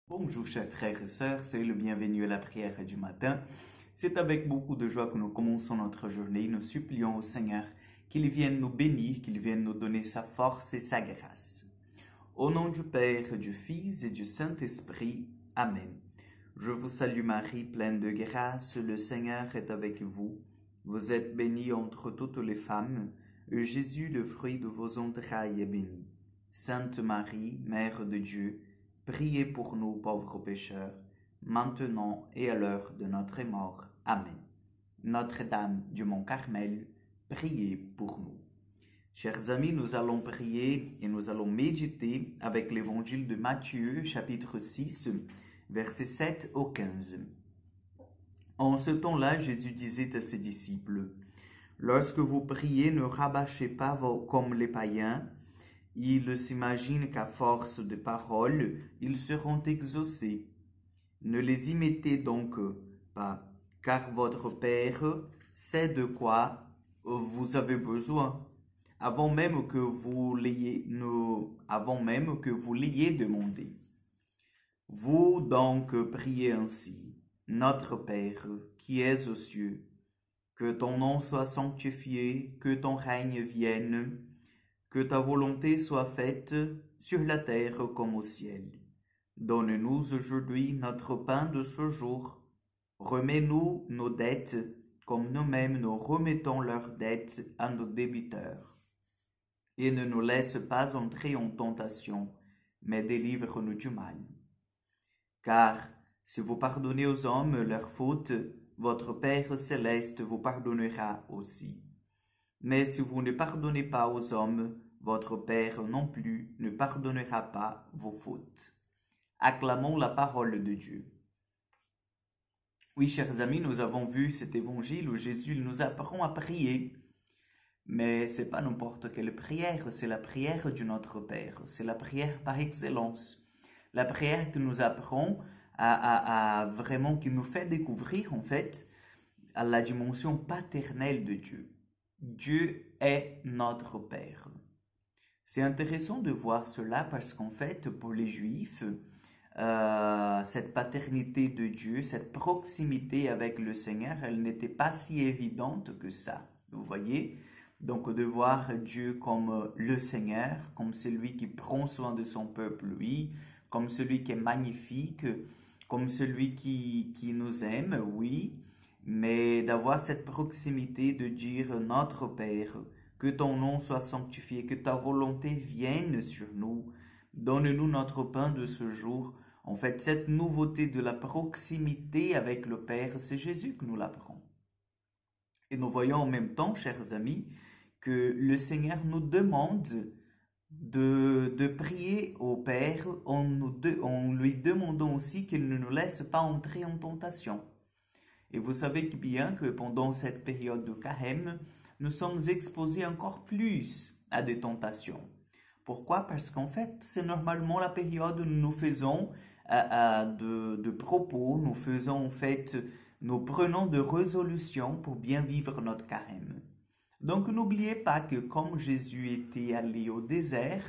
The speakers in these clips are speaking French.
Bonjour chers frères et sœurs, soyez le bienvenu à la prière du matin. C'est avec beaucoup de joie que nous commençons notre journée. Nous supplions au Seigneur qu'il vienne nous bénir, qu'il vienne nous donner sa force et sa grâce. Au nom du Père, du Fils et du Saint-Esprit. Amen. Je vous salue Marie, pleine de grâce, le Seigneur est avec vous. Vous êtes bénie entre toutes les femmes, et Jésus, le fruit de vos entrailles, est béni. Sainte Marie, Mère de Dieu, priez pour nous pauvres pécheurs, maintenant et à l'heure de notre mort. Amen. Notre-Dame du Mont Carmel, priez pour nous. Chers amis, nous allons prier et nous allons méditer avec l'évangile de Matthieu, chapitre 6, versets 7 au 15. En ce temps-là, Jésus disait à ses disciples, « Lorsque vous priez, ne rabâchez pas comme les païens. Ils s'imaginent qu'à force de paroles, ils seront exaucés. Ne les imitez donc pas, car votre Père sait de quoi vous avez besoin, avant même que vous l'ayez demandé. Vous donc priez ainsi, Notre Père qui es aux cieux, que ton nom soit sanctifié, que ton règne vienne, que ta volonté soit faite sur la terre comme au ciel. Donne-nous aujourd'hui notre pain de ce jour. Remets-nous nos dettes, comme nous-mêmes nous remettons leurs dettes à nos débiteurs. Et ne nous laisse pas entrer en tentation, mais délivre-nous du mal. Car si vous pardonnez aux hommes leurs fautes, votre Père céleste vous pardonnera aussi. Mais si vous ne pardonnez pas aux hommes, votre Père non plus ne pardonnera pas vos fautes. Acclamons la parole de Dieu. Oui, chers amis, nous avons vu cet évangile où Jésus nous apprend à prier. Mais c'est pas n'importe quelle prière, c'est la prière de notre Père. C'est la prière par excellence. La prière qui nous apprend à vraiment, qui nous fait découvrir en fait à la dimension paternelle de Dieu. Dieu est notre Père. C'est intéressant de voir cela parce qu'en fait, pour les Juifs, cette paternité de Dieu, cette proximité avec le Seigneur, elle n'était pas si évidente que ça. Vous voyez? Donc de voir Dieu comme le Seigneur, comme celui qui prend soin de son peuple, oui, comme celui qui est magnifique, comme celui qui nous aime, oui, mais d'avoir cette proximité de dire notre Père, que ton nom soit sanctifié, que ta volonté vienne sur nous, donne-nous notre pain de ce jour. En fait, cette nouveauté de la proximité avec le Père, c'est Jésus qui nous l'apprend. Et nous voyons en même temps, chers amis, que le Seigneur nous demande de prier au Père en lui demandant aussi qu'il ne nous laisse pas entrer en tentation. Et vous savez bien que pendant cette période de carême, nous sommes exposés encore plus à des tentations. Pourquoi? Parce qu'en fait, c'est normalement la période où nous faisons de propos, nous prenons de résolutions pour bien vivre notre carême. Donc n'oubliez pas que comme Jésus était allé au désert,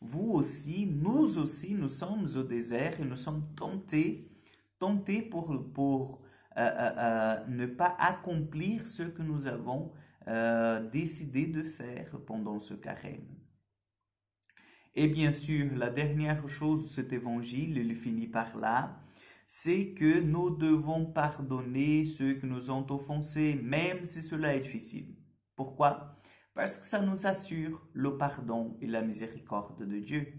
vous aussi, nous sommes au désert et nous sommes tentés pour ne pas accomplir ce que nous avons décidé de faire pendant ce carême. Et bien sûr, la dernière chose de cet évangile, il finit par là, c'est que nous devons pardonner ceux qui nous ont offensés, même si cela est difficile. Pourquoi? Parce que ça nous assure le pardon et la miséricorde de Dieu.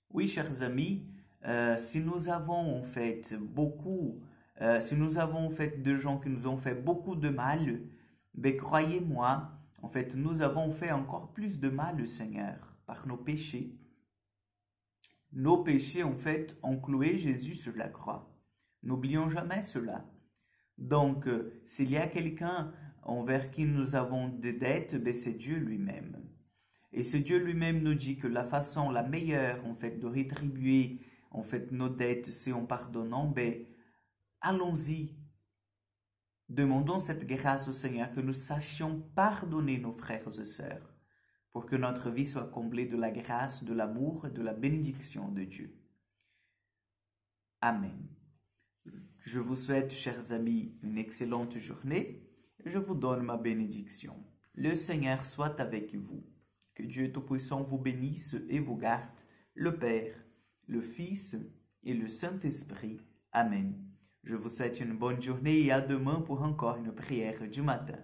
Oui, chers amis, si nous avons en fait de gens qui nous ont fait beaucoup de mal, ben croyez-moi, en fait, nous avons fait encore plus de mal au Seigneur par nos péchés. Nos péchés, en fait, ont cloué Jésus sur la croix. N'oublions jamais cela. Donc, s'il y a quelqu'un envers qui nous avons des dettes, ben c'est Dieu lui-même. Et ce Dieu lui-même nous dit que la façon la meilleure, en fait, de rétribuer, en fait, nos dettes, c'est en pardonnant, ben, allons-y. Demandons cette grâce au Seigneur, que nous sachions pardonner nos frères et sœurs, pour que notre vie soit comblée de la grâce, de l'amour et de la bénédiction de Dieu. Amen. Je vous souhaite, chers amis, une excellente journée. Je vous donne ma bénédiction. Le Seigneur soit avec vous. Que Dieu Tout-Puissant vous bénisse et vous garde, le Père, le Fils et le Saint-Esprit. Amen. Je vous souhaite une bonne journée et à demain pour encore une prière du matin.